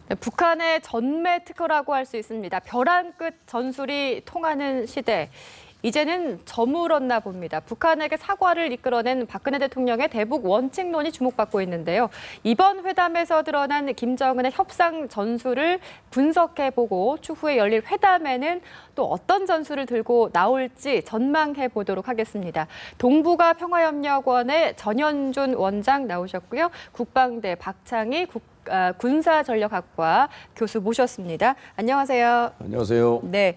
네, 북한의 전매 특허라고 할 수 있습니다. 벼랑 끝 전술이 통하는 시대. 이제는 저물었나 봅니다. 북한에게 사과를 이끌어낸 박근혜 대통령의 대북 원칙론이 주목받고 있는데요. 이번 회담에서 드러난 김정은의 협상 전술을 분석해보고 추후에 열릴 회담에는 또 어떤 전술을 들고 나올지 전망해 보도록 하겠습니다. 동북아 평화협력원의 전현준 원장 나오셨고요. 국방대 박창희 군사전력학과 교수 모셨습니다. 안녕하세요. 안녕하세요. 네,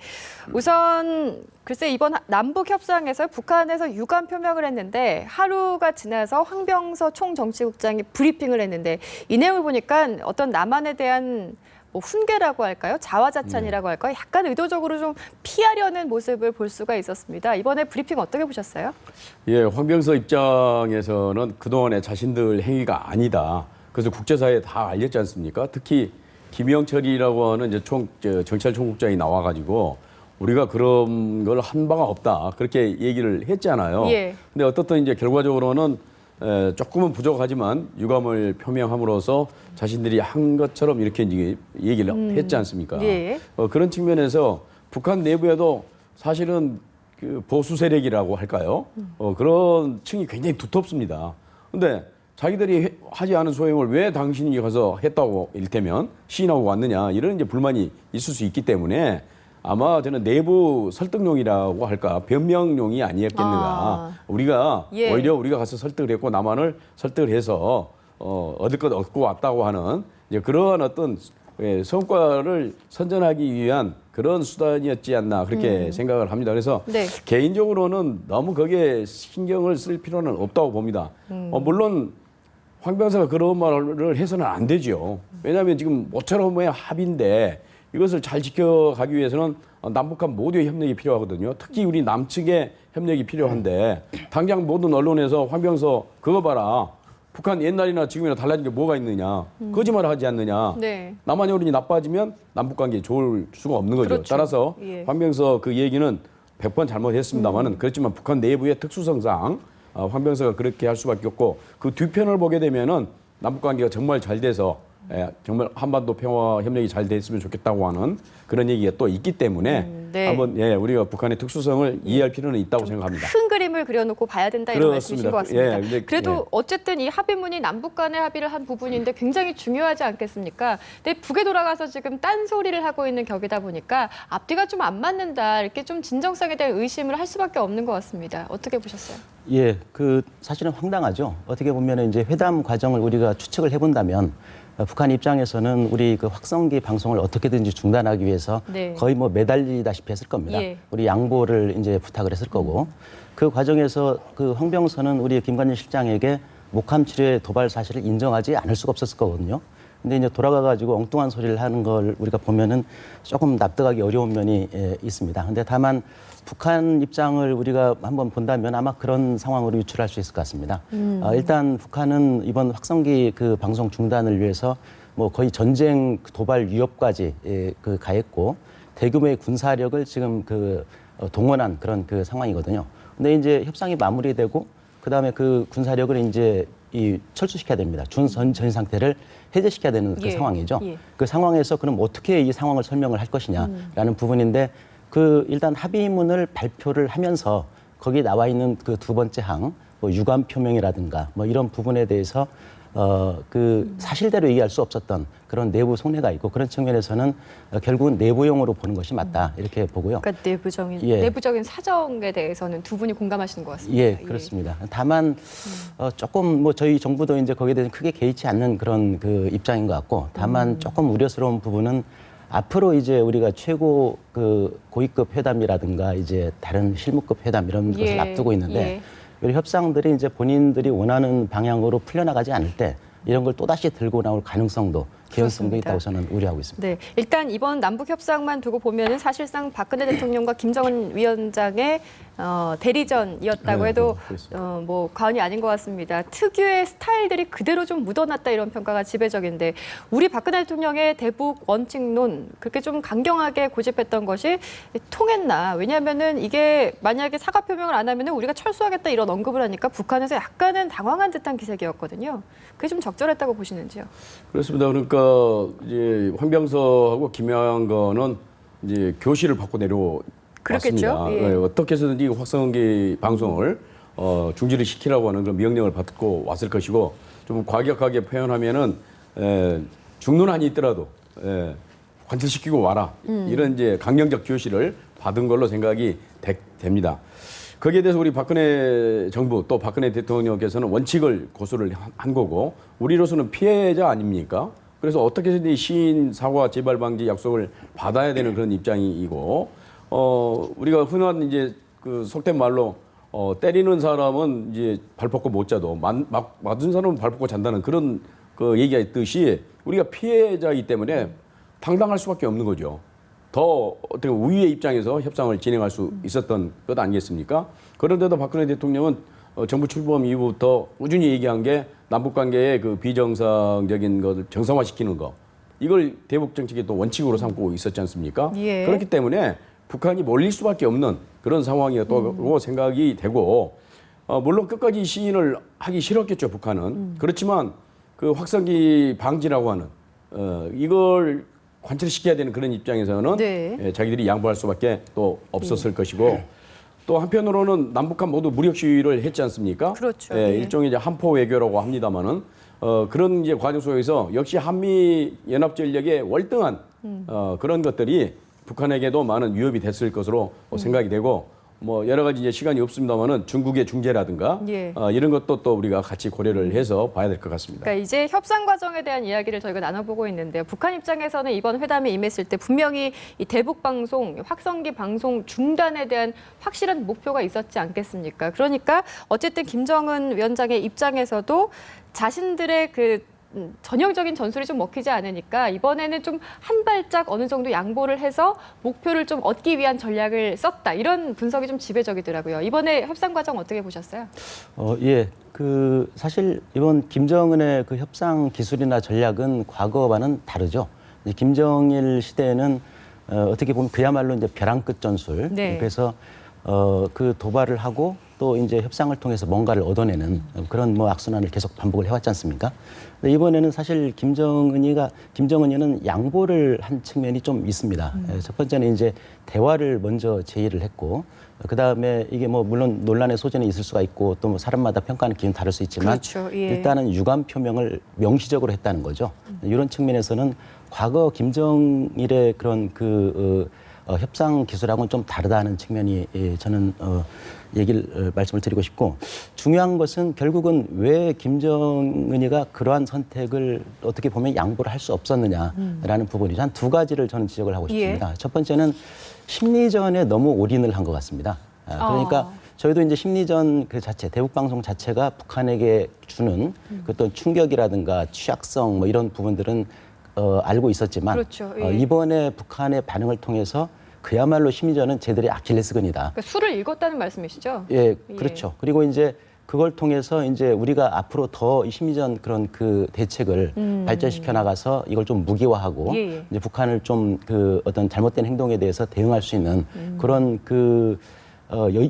우선 글쎄 이번 남북 협상에서 북한에서 유감 표명을 했는데 하루가 지나서 황병서 총정치국장이 브리핑을 했는데 이 내용을 보니까 어떤 남한에 대한 훈계라고 할까요? 자화자찬이라고 할까요? 약간 의도적으로 좀 피하려는 모습을 볼 수가 있었습니다. 이번에 브리핑 어떻게 보셨어요? 예, 황병서 입장에서는 그동안의 자신들 행위가 아니다. 그래서 국제사회에 다 알렸지 않습니까? 특히 김영철이라고 하는 이제 정찰총국장이 나와가지고 우리가 그런 걸 한 바가 없다. 그렇게 얘기를 했잖아요. 예. 근데 어떻든 이제 결과적으로는 조금은 부족하지만 유감을 표명함으로써 자신들이 한 것처럼 이렇게 이제 얘기를 했지 않습니까? 예. 그런 측면에서 북한 내부에도 사실은 그 보수 세력이라고 할까요? 그런 층이 굉장히 두텁습니다. 근데 자기들이 하지 않은 소행을 왜 당신이 가서 했다고 일테면 시인하고 왔느냐 이런 이제 불만이 있을 수 있기 때문에 아마 저는 내부 설득용이라고 할까 변명용이 아니었겠는가. 우리가 예. 오히려 우리가 가서 설득을 했고 남한을 설득을 해서 얻을 것 얻고 왔다고 하는 이제 그러한 어떤 성과를 선전하기 위한 그런 수단이었지 않나 그렇게 생각을 합니다. 그래서 네. 개인적으로는 너무 거기에 신경을 쓸 필요는 없다고 봅니다. 물론 황 변호사가 그런 말을 해서는 안 되죠. 왜냐하면 지금 모처럼의 합의인데 이것을 잘 지켜가기 위해서는 남북한 모두의 협력이 필요하거든요. 특히 우리 남측의 협력이 필요한데 당장 모든 언론에서 황 변호사 그거 봐라. 북한 옛날이나 지금이나 달라진 게 뭐가 있느냐. 거짓말을 하지 않느냐. 네. 남한 여론이 나빠지면 남북관계 좋을 수가 없는 거죠. 그렇죠. 따라서 예. 황 변호사 그 얘기는 100번 잘못했습니다만은 그렇지만 북한 내부의 특수성상 황 변호사가 그렇게 할 수밖에 없고 그 뒤편을 보게 되면은 남북관계가 정말 잘 돼서 정말 한반도 평화 협력이 잘 됐으면 좋겠다고 하는 그런 얘기가 또 있기 때문에 네. 한번 우리가 북한의 특수성을 이해할 필요는 있다고 생각합니다. 큰 그림을 그려놓고 봐야 된다 이런 말씀이신 것 같습니다. 예, 근데, 그래도 어쨌든 이 합의문이 남북 간의 합의를 한 부분인데 굉장히 중요하지 않겠습니까? 근데 북에 돌아가서 지금 딴소리를 하고 있는 격이다 보니까 앞뒤가 좀 안 맞는다 이렇게 좀 진정성에 대한 의심을 할 수밖에 없는 것 같습니다. 어떻게 보셨어요? 예, 사실은 황당하죠. 어떻게 보면 이제 회담 과정을 우리가 추측을 해본다면 북한 입장에서는 우리 그 확성기 방송을 어떻게든지 중단하기 위해서 네. 거의 뭐 매달리다시피 했을 겁니다. 예. 우리 양보를 이제 부탁을 했을 거고 그 과정에서 그 황병서는 우리 김관진 실장에게 목함 치료의 도발 사실을 인정하지 않을 수가 없었을 거거든요. 근데 이제 돌아가가지고 엉뚱한 소리를 하는 걸 우리가 보면은 조금 납득하기 어려운 면이 있습니다. 근데 다만 북한 입장을 우리가 한번 본다면 아마 그런 상황으로 유출할 수 있을 것 같습니다. 일단 북한은 이번 확성기 그 방송 중단을 위해서 뭐 거의 전쟁 도발 위협까지 가했고 대규모의 군사력을 지금 동원한 그런 그 상황이거든요. 근데 이제 협상이 마무리되고 그다음에 그 군사력을 이제 철수시켜야 됩니다. 전전 상태를 해제시켜야 되는 그 예. 상황이죠. 예. 그 상황에서 그럼 어떻게 이 상황을 설명을 할 것이냐라는 부분인데 일단 합의문을 발표를 하면서 거기에 나와 있는 그 두 번째 항, 뭐 유감 표명이라든가 뭐 이런 부분에 대해서 사실대로 얘기할 수 없었던 그런 내부 속내가 있고 그런 측면에서는 결국은 내부용으로 보는 것이 맞다 이렇게 보고요. 그러니까 예. 내부적인 사정에 대해서는 두 분이 공감하시는 것 같습니다. 예, 그렇습니다. 다만 조금 뭐 저희 정부도 이제 거기에 대해서 크게 개의치 않는 그런 그 입장인 것 같고 다만 조금 우려스러운 부분은 앞으로 이제 우리가 최고 고위급 회담이라든가 이제 다른 실무급 회담 이런 것을 앞두고 있는데 이 협상들이 이제 본인들이 원하는 방향으로 풀려나가지 않을 때 이런 걸 또다시 들고 나올 가능성도 개연성도 있다고 저는 우려하고 있습니다. 네, 일단 이번 남북 협상만 두고 보면은 사실상 박근혜 대통령과 김정은 위원장의 대리전이었다고 네, 해도 그렇습니다. 뭐 과언이 아닌 것 같습니다. 특유의 스타일들이 그대로 좀 묻어났다 이런 평가가 지배적인데 우리 박근혜 대통령의 대북 원칙론 그렇게 좀 강경하게 고집했던 것이 통했나? 왜냐하면은 이게 만약에 사과 표명을 안 하면은 우리가 철수하겠다 이런 언급을 하니까 북한에서 약간은 당황한 듯한 기색이었거든요. 그게 좀 적절했다고 보시는지요? 그렇습니다. 그러니까 이제 황병서하고 김양건은 이제 교실을 받고 그렇겠죠. 내려왔습니다. 예. 어떻게 해서든지 확성기 방송을 중지를 시키라고 하는 그런 명령을 받고 왔을 것이고 좀 과격하게 표현하면은 죽는 한이 있더라도 관철시키고 와라 이런 이제 강령적 교실을 받은 걸로 생각이 됩니다. 거기에 대해서 우리 박근혜 정부 또 박근혜 대통령께서는 원칙을 고수를 한 거고 우리로서는 피해자 아닙니까? 그래서 어떻게 해서든 시인 사과 재발 방지 약속을 받아야 되는 그런 입장이고 우리가 흔한 이제 그 속된 말로 때리는 사람은 이제 발 뻗고 못 자도 맞은 사람은 발 뻗고 잔다는 그런 그 얘기가 있듯이 우리가 피해자이기 때문에 당당할 수밖에 없는 거죠. 더 어떻게 우위의 입장에서 협상을 진행할 수 있었던 것 아니겠습니까? 그런데도 박근혜 대통령은 정부 출범 이후부터 꾸준히 얘기한 게 남북 관계의 그 비정상적인 것을 정상화시키는 거. 이걸 대북 정책의 또 원칙으로 삼고 있었지 않습니까? 예. 그렇기 때문에 북한이 몰릴 수밖에 없는 그런 상황이었다고 생각이 되고 물론 끝까지 시인을 하기 싫었겠죠, 북한은. 그렇지만 그 확성기 방지라고 하는 이걸 관철시켜야 되는 그런 입장에서는 네. 자기들이 양보할 수밖에 또 없었을 것이고 또 한편으로는 남북한 모두 무력 시위를 했지 않습니까? 그렇죠. 예. 일종의 이제 한포 외교라고 합니다만은 그런 이제 과정 속에서 역시 한미 연합 전력의 월등한 그런 것들이 북한에게도 많은 위협이 됐을 것으로 생각이 되고 뭐 여러 가지 이제 시간이 없습니다만은 중국의 중재라든가 예. 이런 것도 또 우리가 같이 고려를 해서 봐야 될 것 같습니다. 그러니까 이제 협상 과정에 대한 이야기를 저희가 나눠보고 있는데요. 북한 입장에서는 이번 회담에 임했을 때 분명히 이 대북 방송, 확성기 방송 중단에 대한 확실한 목표가 있었지 않겠습니까? 그러니까 어쨌든 김정은 위원장의 입장에서도 자신들의 그 전형적인 전술이 좀 먹히지 않으니까 이번에는 좀 한 발짝 어느 정도 양보를 해서 목표를 좀 얻기 위한 전략을 썼다. 이런 분석이 좀 지배적이더라고요. 이번에 협상 과정 어떻게 보셨어요? 예. 그 사실 이번 김정은의 그 협상 기술이나 전략은 과거와는 다르죠. 이제 김정일 시대에는 어떻게 보면 그야말로 이제 벼랑 끝 전술. 네. 그래서 그 도발을 하고 또 이제 협상을 통해서 뭔가를 얻어내는 그런 뭐 악순환을 계속 반복을 해왔지 않습니까? 근데 이번에는 사실 김정은이는 양보를 한 측면이 좀 있습니다. 첫 번째는 이제 대화를 먼저 제의를 했고, 그 다음에 이게 뭐 물론 논란의 소지는 있을 수가 있고 또 뭐 사람마다 평가하는 기준은 다를 수 있지만 그렇죠. 예. 일단은 유감 표명을 명시적으로 했다는 거죠. 이런 측면에서는 과거 김정일의 그런 협상 기술하고는 좀 다르다는 측면이 저는 말씀을 드리고 싶고 중요한 것은 결국은 왜 김정은이가 그러한 선택을 어떻게 보면 양보를 할 수 없었느냐라는 부분이죠. 한 두 가지를 저는 지적을 하고 싶습니다. 첫 번째는 심리전에 너무 올인을 한 것 같습니다. 그러니까 저희도 이제 심리전 그 자체, 대북 방송 자체가 북한에게 주는 그 어떤 충격이라든가 취약성 뭐 이런 부분들은 알고 있었지만 그렇죠. 예. 이번에 북한의 반응을 통해서 그야말로 심리전은 쟤들의 아킬레스건이다. 그러니까 수를 읽었다는 말씀이시죠? 예, 그렇죠. 그리고 이제 그걸 통해서 이제 우리가 앞으로 더 이 심리전 그런 그 대책을 발전시켜 나가서 이걸 좀 무기화하고 예. 이제 북한을 좀 그 어떤 잘못된 행동에 대해서 대응할 수 있는 그런 그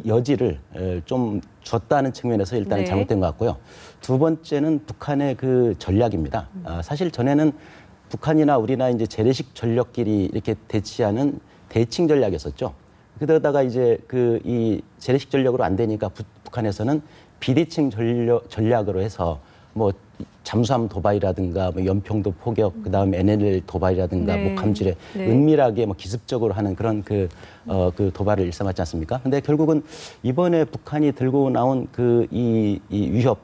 여지를 좀 줬다는 측면에서 일단은 네. 잘못된 것 같고요. 두 번째는 북한의 그 전략입니다. 사실 전에는 북한이나 우리나 이제 재래식 전력끼리 이렇게 대치하는 대칭 전략이었었죠. 그러다가 이제 이 재래식 전력으로 안 되니까 북한에서는 비대칭 전략으로 해서 뭐 잠수함 도발이라든가 뭐 연평도 포격, 그다음에 NLL 도발이라든가 네. 목함질에 네. 은밀하게 뭐 기습적으로 하는 그런 그 도발을 일삼았지 않습니까? 근데 결국은 이번에 북한이 들고 나온 이 위협,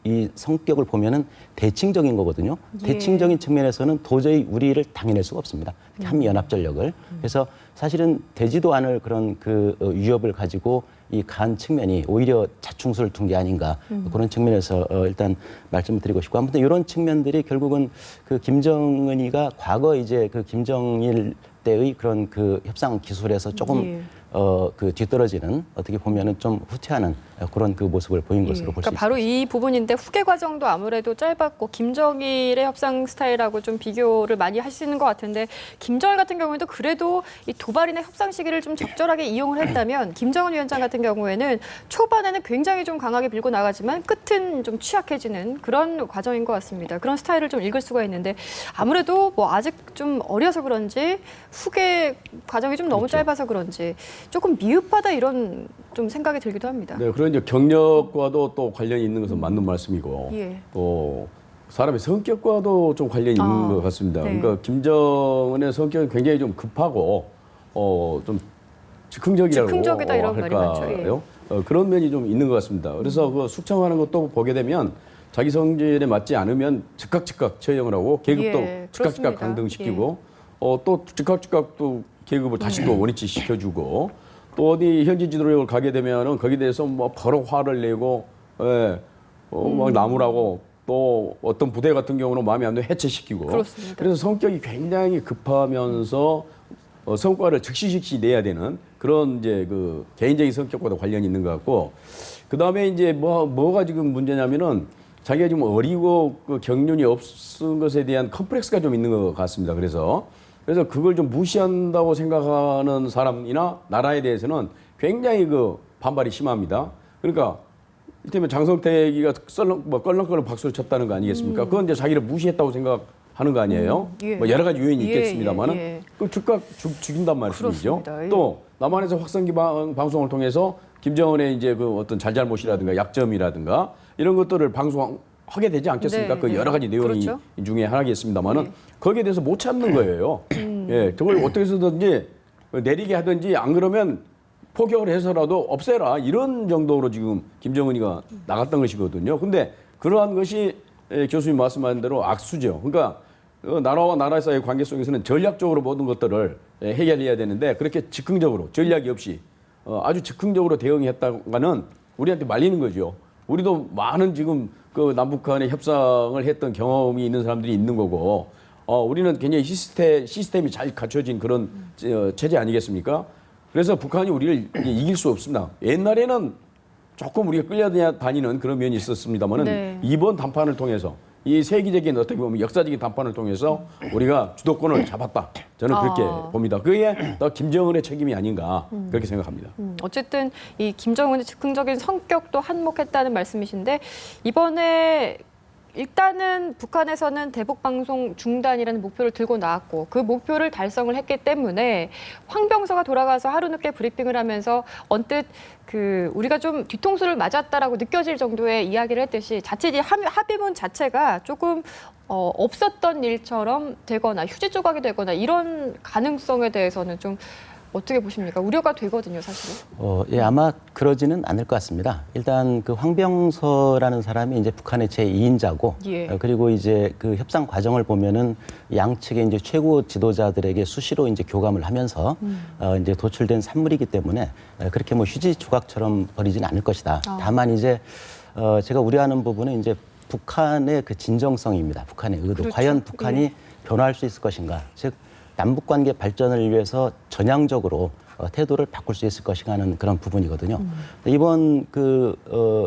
이 성격을 보면은 대칭적인 거거든요. 예. 대칭적인 측면에서는 도저히 우리를 당해낼 수가 없습니다. 한미연합전력을. 그래서 사실은 되지도 않을 그런 그 위협을 가지고 이 간 측면이 오히려 자충수를 둔 게 아닌가 그런 측면에서 일단 말씀을 드리고 싶고 아무튼 이런 측면들이 결국은 그 김정은이가 과거 이제 그 김정일 때의 그런 그 협상 기술에서 조금 그 뒤떨어지는 어떻게 보면은 좀 후퇴하는 그런 그 모습을 보인 것으로 볼 수 그러니까 있습니다. 바로 이 부분인데 후계 과정도 아무래도 짧았고 김정일의 협상 스타일하고 좀 비교를 많이 하시는 것 같은데 김정일 같은 경우에도 그래도 이 도발이나 협상 시기를 좀 적절하게 이용을 했다면 김정은 위원장 같은 경우에는 초반에는 굉장히 좀 강하게 밀고 나가지만 끝은 좀 취약해지는 그런 과정인 것 같습니다. 그런 스타일을 좀 읽을 수가 있는데 아무래도 뭐 아직 좀 어려서 그런지 후계 과정이 좀 너무 짧아서 그런지 조금 미흡하다 이런 좀 생각이 들기도 합니다. 네, 그런 이제 경력과도 또 관련이 있는 것은 맞는 말씀이고, 예. 또 사람의 성격과도 좀 관련이 있는 것 같습니다. 네. 그러니까 김정은의 성격은 굉장히 좀 급하고, 좀 즉흥적이라고 즉흥적이다 이런 말이 많죠. 예. 할까요? 그런 면이 좀 있는 것 같습니다. 그래서 그 숙청하는 것도 보게 되면 자기 성질에 맞지 않으면 즉각 처형을 하고 계급도 예, 즉각 그렇습니다. 강등시키고, 또 즉각 또 계급을 다시 또 원위치 시켜주고, 또 어디 현지 지도력을 가게 되면은 거기에 대해서 뭐 바로 화를 내고, 막 나무라고, 또 어떤 부대 같은 경우는 마음에 안 들면 해체시키고. 그렇습니다. 그래서 성격이 굉장히 급하면서 성과를 즉시 내야 되는 그런 이제 그 개인적인 성격과도 관련이 있는 것 같고, 그 다음에 이제 뭐가 지금 문제냐면은 자기가 지금 어리고 그 경륜이 없은 것에 대한 컴플렉스가 좀 있는 것 같습니다. 그래서 그걸 좀 무시한다고 생각하는 사람이나 나라에 대해서는 굉장히 그 반발이 심합니다. 그러니까 이를테면 장성택이가 껄렁껄렁 박수를 쳤다는 거 아니겠습니까? 그건 이제 자기를 무시했다고 생각하는 거 아니에요? 예. 뭐 여러 가지 요인이 예, 있겠습니다만은 예. 그 즉각 죽인단 말씀이죠. 그렇습니다. 예. 또 남한에서 확성기 방송을 통해서 김정은의 이제 그 어떤 잘잘못이라든가 약점이라든가 이런 것들을 방송하게 되지 않겠습니까? 네, 그 네. 여러 가지 내용이 그렇죠. 중에 하나겠습니다만은 거기에 대해서 못 참는 거예요. 예, 저걸 어떻게 해서든지 내리게 하든지 안 그러면 포격을 해서라도 없애라 이런 정도로 지금 김정은이가 나갔던 것이거든요. 근데 그러한 것이 교수님 말씀하신 대로 악수죠. 그러니까 나라와 나라 사이의 관계 속에서는 전략적으로 모든 것들을 해결해야 되는데 그렇게 즉흥적으로 전략이 없이 아주 즉흥적으로 대응했다가는 우리한테 말리는 거죠. 우리도 많은 지금 그 남북한의 협상을 했던 경험이 있는 사람들이 있는 거고, 우리는 굉장히 시스템이 잘 갖춰진 그런 체제 아니겠습니까? 그래서 북한이 우리를 이길 수 없습니다. 옛날에는 조금 우리가 끌려다니는 그런 면이 있었습니다만은 네. 이번 담판을 통해서 이 세계적인 어떻게 보면 역사적인 담판을 통해서 우리가 주도권을 잡았다. 저는 그렇게 봅니다. 그게 더 김정은의 책임이 아닌가 그렇게 생각합니다. 어쨌든 이 김정은의 즉흥적인 성격도 한몫했다는 말씀이신데 이번에 일단은 북한에서는 대북 방송 중단이라는 목표를 들고 나왔고 그 목표를 달성을 했기 때문에 황병서가 돌아가서 하루 늦게 브리핑을 하면서 언뜻 그 우리가 좀 뒤통수를 맞았다라고 느껴질 정도의 이야기를 했듯이 자칫 이 합의문 자체가 조금 없었던 일처럼 되거나 휴지 조각이 되거나 이런 가능성에 대해서는 좀 어떻게 보십니까? 우려가 되거든요, 사실은. 예, 아마 그러지는 않을 것 같습니다. 일단 그 황병서라는 사람이 이제 북한의 제2인자고, 예. 그리고 이제 그 협상 과정을 보면은 양측의 이제 최고 지도자들에게 수시로 이제 교감을 하면서 이제 도출된 산물이기 때문에 그렇게 뭐 휴지 조각처럼 버리지는 않을 것이다. 다만 이제 제가 우려하는 부분은 이제 북한의 그 진정성입니다. 북한의 의도. 그렇죠. 과연 북한이 예. 변화할 수 있을 것인가. 즉 남북관계 발전을 위해서 전향적으로 태도를 바꿀 수 있을 것인가 하는 그런 부분이거든요. 이번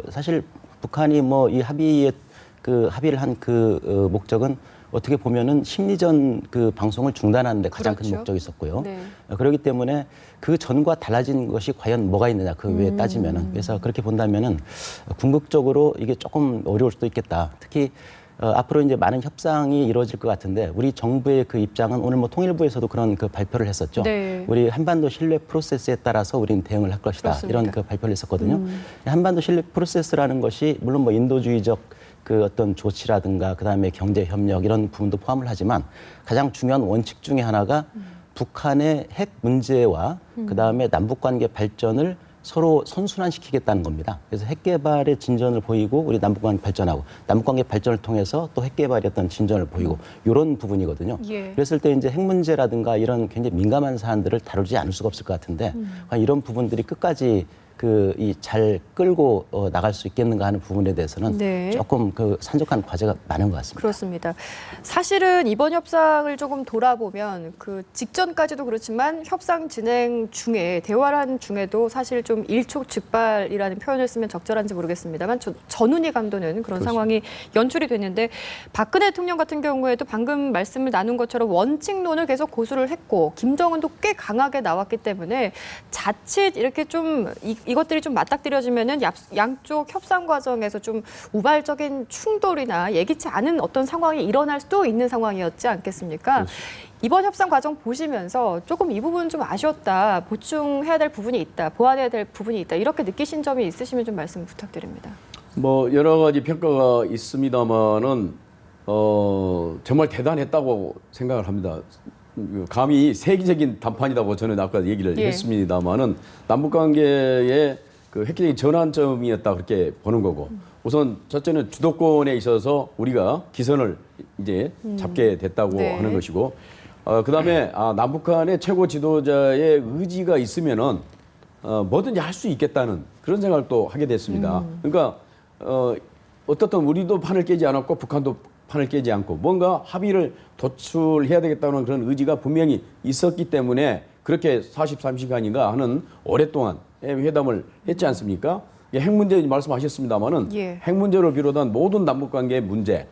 사실 북한이 뭐 이 합의를 한 그 목적은 어떻게 보면은 심리전 그 방송을 중단하는 데 가장 그렇죠. 큰 목적이 있었고요. 네. 그렇기 때문에 그 전과 달라진 것이 과연 뭐가 있느냐 그 외에 따지면은 그래서 그렇게 본다면은 궁극적으로 이게 조금 어려울 수도 있겠다. 특히 앞으로 이제 많은 협상이 이루어질 것 같은데 우리 정부의 그 입장은 오늘 뭐 통일부에서도 그런 그 발표를 했었죠. 네. 우리 한반도 신뢰 프로세스에 따라서 우리는 대응을 할 것이다. 그렇습니다. 이런 그 발표를 했었거든요. 한반도 신뢰 프로세스라는 것이 물론 뭐 인도주의적 그 어떤 조치라든가 그다음에 경제 협력 이런 부분도 포함을 하지만 가장 중요한 원칙 중에 하나가 북한의 핵 문제와 그다음에 남북 관계 발전을 서로 선순환시키겠다는 겁니다. 그래서 핵 개발의 진전을 보이고 우리 남북관계 발전하고 남북관계 발전을 통해서 또 핵 개발의 어떤 진전을 보이고 이런 부분이거든요. 예. 그랬을 때 이제 핵 문제라든가 이런 굉장히 민감한 사안들을 다루지 않을 수가 없을 것 같은데 이런 부분들이 끝까지 이 잘 끌고 나갈 수 있겠는가 하는 부분에 대해서는 네. 조금 그 산적한 과제가 많은 것 같습니다. 그렇습니다. 사실은 이번 협상을 조금 돌아보면 그 직전까지도 그렇지만 협상 진행 중에 대화를 한 중에도 사실 좀 일촉즉발이라는 표현을 쓰면 적절한지 모르겠습니다만 전운이 감도는 그런 상황이 연출이 됐는데 박근혜 대통령 같은 경우에도 방금 말씀을 나눈 것처럼 원칙론을 계속 고수를 했고 김정은도 꽤 강하게 나왔기 때문에 자칫 이렇게 좀 이것들이 좀 맞닥뜨려지면은 양쪽 협상 과정에서 좀 우발적인 충돌이나 예기치 않은 어떤 상황이 일어날 수도 있는 상황이었지 않겠습니까? 그렇습니다. 이번 협상 과정 보시면서 조금 이 부분 좀 아쉬웠다, 보충해야 될 부분이 있다, 보완해야 될 부분이 있다 이렇게 느끼신 점이 있으시면 좀 말씀 부탁드립니다. 뭐 여러 가지 평가가 있습니다만은 정말 대단했다고 생각을 합니다. 감히 세계적인 담판이라고 저는 아까 얘기를 예. 했습니다만은 남북 관계의 그 획기적인 전환점이었다 그렇게 보는 거고 우선 첫째는 주도권에 있어서 우리가 기선을 이제 잡게 됐다고 네. 하는 것이고 그다음에 남북한의 최고 지도자의 의지가 있으면은 뭐든지 할 수 있겠다는 그런 생각을 또 하게 됐습니다. 그러니까 어떻든 우리도 판을 깨지 않았고 북한도 판을 깨지 않고 뭔가 합의를 도출해야 되겠다는 그런 의지가 분명히 있었기 때문에 그렇게 43시간인가 하는 오랫동안 회담을 했지 않습니까? 핵 문제 말씀하셨습니다마는 예. 핵 문제를 비롯한 모든 남북 관계의 문제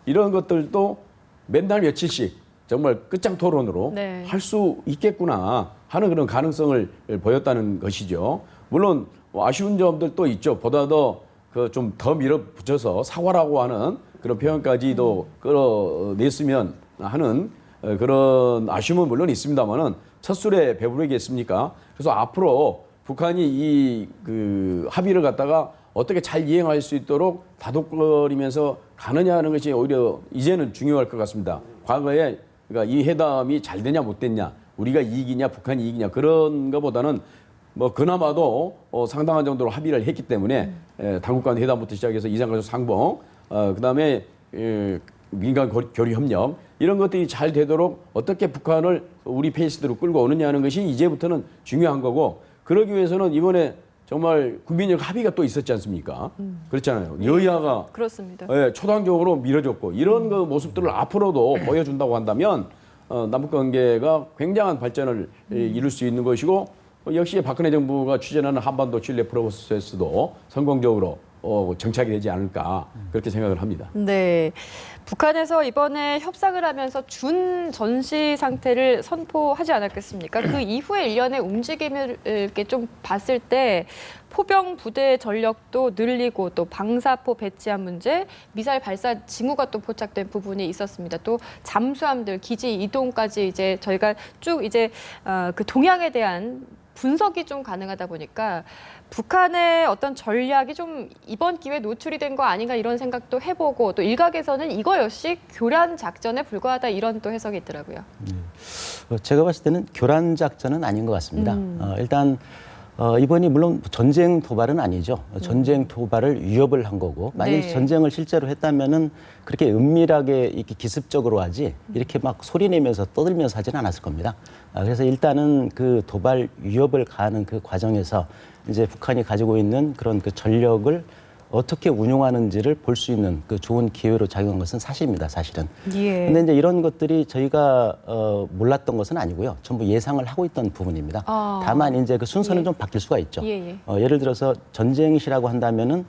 이런 것들도 맨날 며칠씩 정말 끝장 토론으로 네. 할 수 있겠구나 하는 그런 가능성을 보였다는 것이죠. 물론 아쉬운 점들도 있죠. 보다 더 좀 더 밀어붙여서 사과라고 하는 그런 표현까지도 끌어냈으면 하는 그런 아쉬움은 물론 있습니다만은 첫 술에 배부르겠습니까? 그래서 앞으로 북한이 이 그 합의를 갖다가 어떻게 잘 이행할 수 있도록 다독거리면서 가느냐 하는 것이 오히려 이제는 중요할 것 같습니다. 과거에 그러니까 이 회담이 잘 되냐 못 됐냐, 우리가 이익이냐 북한이 이익이냐 그런 것보다는 뭐 그나마도 상당한 정도로 합의를 했기 때문에 당국간 회담부터 시작해서 이산가족 상봉, 그다음에 민간 교류 협력 이런 것들이 잘 되도록 어떻게 북한을 우리 페이스대로 끌고 오느냐 하는 것이 이제부터는 중요한 거고 그러기 위해서는 이번에 정말 국민적 합의가 또 있었지 않습니까? 그렇잖아요. 여야가 그렇습니다. 초당적으로 밀어줬고 이런 그 모습들을 앞으로도 보여준다고 한다면 남북 관계가 굉장한 발전을 이룰 수 있는 것이고 역시 박근혜 정부가 추진하는 한반도 신뢰 프로세스도 성공적으로 정착이 되지 않을까 그렇게 생각을 합니다. 네. 북한에서 이번에 협상을 하면서 준 전시 상태를 선포하지 않았겠습니까? 그 이후에 일련의 움직임을 이렇게 좀 봤을 때 포병 부대 전력도 늘리고 또 방사포 배치한 문제, 미사일 발사 징후가 또 포착된 부분이 있었습니다. 또 잠수함들 기지 이동까지 이제 저희가 쭉 이제 그 동향에 대한 분석이 좀 가능하다 보니까 북한의 어떤 전략이 좀 이번 기회에 노출이 된 거 아닌가 이런 생각도 해보고 또 일각에서는 이거 역시 교란 작전에 불과하다 이런 또 해석이 있더라고요. 제가 봤을 때는 교란 작전은 아닌 것 같습니다. 일단 이번이 물론 전쟁 도발은 아니죠. 전쟁 도발을 위협을 한 거고 만약 네. 전쟁을 실제로 했다면은 그렇게 은밀하게 이렇게 기습적으로 하지 이렇게 막 소리내면서 떠들면서 하지는 않았을 겁니다. 그래서 일단은 그 도발 위협을 가하는 그 과정에서 이제 북한이 가지고 있는 그런 그 전력을 어떻게 운용하는지를 볼 수 있는 그 좋은 기회로 작용한 것은 사실입니다, 사실은. 예. 근데 이제 이런 것들이 저희가 몰랐던 것은 아니고요. 전부 예상을 하고 있던 부분입니다. 다만 이제 그 순서는 예. 좀 바뀔 수가 있죠. 예. 예를 들어서 전쟁시라고 한다면은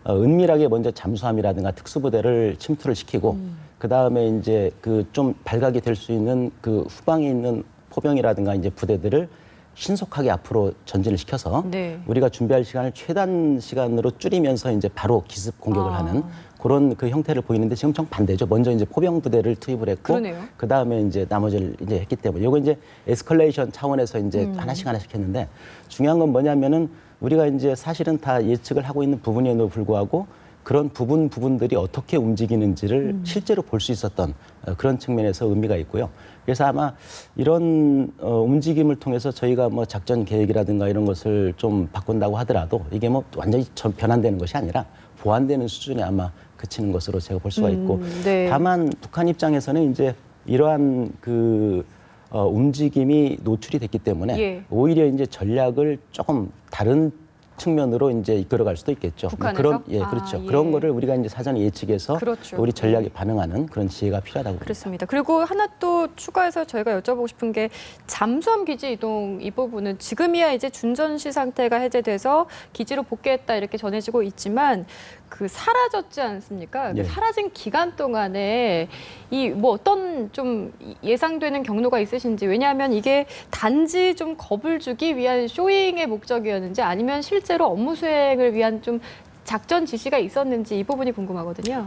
은밀하게 먼저 잠수함이라든가 특수부대를 침투를 시키고 그 다음에 이제 그 좀 발각이 될 수 있는 그 후방에 있는 포병이라든가 이제 부대들을 신속하게 앞으로 전진을 시켜서 네. 우리가 준비할 시간을 최단 시간으로 줄이면서 이제 바로 기습 공격을 하는 그런 그 형태를 보이는데 지금 정반대죠. 먼저 이제 포병 부대를 투입을 했고 그러네요. 그 다음에 이제 나머지를 이제 했기 때문에 이거 이제 에스컬레이션 차원에서 이제 하나씩 했는데 중요한 건 뭐냐면은 우리가 이제 사실은 다 예측을 하고 있는 부분에도 불구하고 그런 부분들이 어떻게 움직이는지를 실제로 볼 수 있었던 그런 측면에서 의미가 있고요. 그래서 아마 이런 움직임을 통해서 저희가 뭐 작전 계획이라든가 이런 것을 좀 바꾼다고 하더라도 이게 뭐 완전히 변환되는 것이 아니라 보완되는 수준에 아마 그치는 것으로 제가 볼 수가 있고 네. 다만 북한 입장에서는 이제 이러한 그 움직임이 노출이 됐기 때문에 예. 오히려 이제 전략을 조금 다른 측면으로 이제 이끌어갈 수도 있겠죠. 북한에서? 그런 그렇죠. 예. 그런 거를 우리가 이제 사전에 예측해서 그렇죠. 우리 전략에 반응하는 그런 지혜가 필요하다고 봅니다. 그렇습니다. 그리고 하나 또 추가해서 저희가 여쭤보고 싶은 게 잠수함 기지 이동 이 부분은 지금이야 이제 준전시 상태가 해제돼서 기지로 복귀했다 이렇게 전해지고 있지만 그 사라졌지 않습니까? 네. 그 사라진 기간 동안에 이 뭐 어떤 좀 예상되는 경로가 있으신지 왜냐하면 이게 단지 좀 겁을 주기 위한 쇼잉의 목적이었는지 아니면 실제로 업무 수행을 위한 좀 작전 지시가 있었는지 이 부분이 궁금하거든요.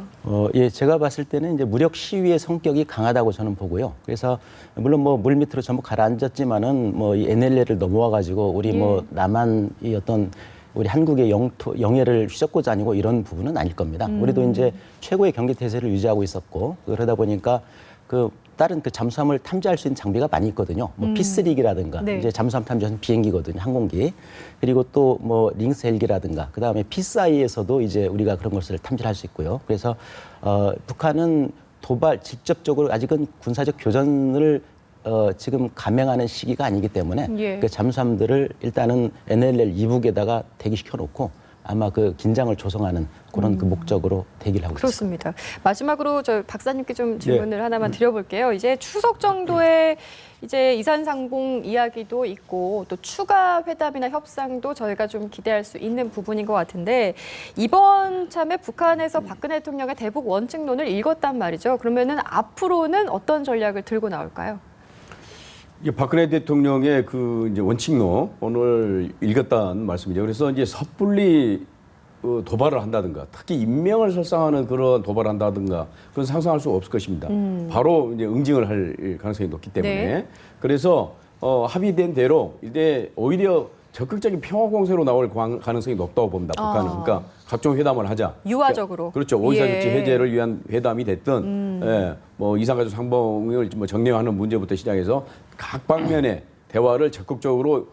예, 제가 봤을 때는 이제 무력 시위의 성격이 강하다고 저는 보고요. 그래서 물론 뭐 물 밑으로 전부 가라앉았지만은 뭐 이 NLL을 넘어와 가지고 우리 뭐 남한 이 어떤 우리 한국의 영해를 휘젓고자 아니고 이런 부분은 아닐 겁니다. 우리도 이제 최고의 경계 태세를 유지하고 있었고 그러다 보니까 그 다른 그 잠수함을 탐지할 수 있는 장비가 많이 있거든요. 뭐 P3기라든가 네. 이제 잠수함 탐지하는 비행기거든요, 항공기. 그리고 또 뭐 링스 헬기라든가 그다음에 P4E에서도 이제 우리가 그런 것을 탐지할 수 있고요. 그래서 북한은 직접적으로 아직은 군사적 교전을 지금 감행하는 시기가 아니기 때문에 예. 그 잠수함들을 일단은 NLL 이북에다가 대기시켜 놓고 아마 그 긴장을 조성하는 그런 그 목적으로 대기를 하고 있습니다. 그렇습니다. 마지막으로 저 박사님께 좀 질문을 하나만 드려볼게요. 이제 추석 정도에 이제 이산상봉 이야기도 있고 또 추가 회담이나 협상도 저희가 좀 기대할 수 있는 부분인 것 같은데 이번 참에 북한에서 박근혜 대통령의 대북 원칙론을 읽었단 말이죠. 그러면은 앞으로는 어떤 전략을 들고 나올까요? 이게 박근혜 대통령의 그 이제 원칙론을 읽었다는 말씀이죠. 그래서 이제 섣불리 도발을 한다든가, 특히 인명을 설상하는 그런 도발을 한다든가, 그건 상상할 수 없을 것입니다. 바로 이제 응징을 할 가능성이 높기 때문에. 네. 그래서 합의된 대로 이제 오히려 적극적인 평화 공세로 나올 가능성이 높다고 봅니다. 북한은. 그러니까 각종 회담을 하자. 유화적으로. 그렇죠. 오이사조치 예. 해제를 위한 회담이 됐든, 예, 뭐 이산가족 상봉을 뭐 정리하는 문제부터 시작해서 각 방면의 대화를 적극적으로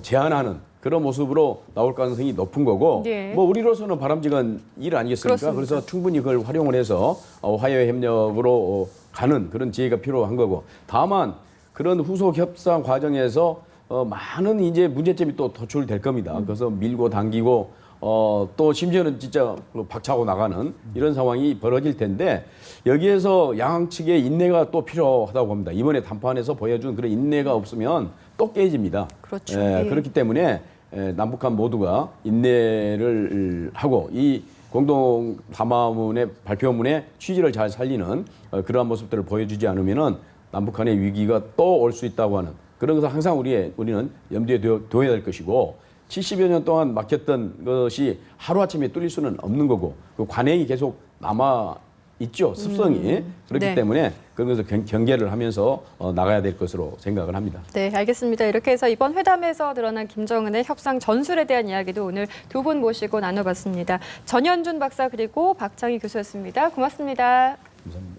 제안하는 그런 모습으로 나올 가능성이 높은 거고, 예. 뭐 우리로서는 바람직한 일 아니겠습니까? 그렇습니다. 그래서 충분히 그걸 활용을 해서 화해 협력으로 가는 그런 지혜가 필요한 거고, 다만 그런 후속 협상 과정에서 많은 이제 문제점이 또 도출될 겁니다. 그래서 밀고 당기고 또 심지어는 진짜 박차고 나가는 이런 상황이 벌어질 텐데 여기에서 양측 측의 인내가 또 필요하다고 봅니다. 이번에 담판에서 보여준 그런 인내가 없으면 또 깨집니다. 그렇죠. 예, 예. 그렇기 때문에 남북한 모두가 인내를 하고 이 공동 담화문의 발표문의 취지를 잘 살리는 그러한 모습들을 보여주지 않으면은 남북한의 위기가 또 올 수 있다고 하는 그런 것을 항상 우리는 염두에 둬야 될 것이고 70여 년 동안 막혔던 것이 하루아침에 뚫릴 수는 없는 거고 그 관행이 계속 남아 있죠. 습성이. 그렇기 네. 때문에 그런 것을 경계를 하면서 나가야 될 것으로 생각을 합니다. 네, 알겠습니다. 이렇게 해서 이번 회담에서 드러난 김정은의 협상 전술에 대한 이야기도 오늘 두 분 모시고 나눠봤습니다. 전현준 박사 그리고 박창희 교수였습니다. 고맙습니다. 감사합니다.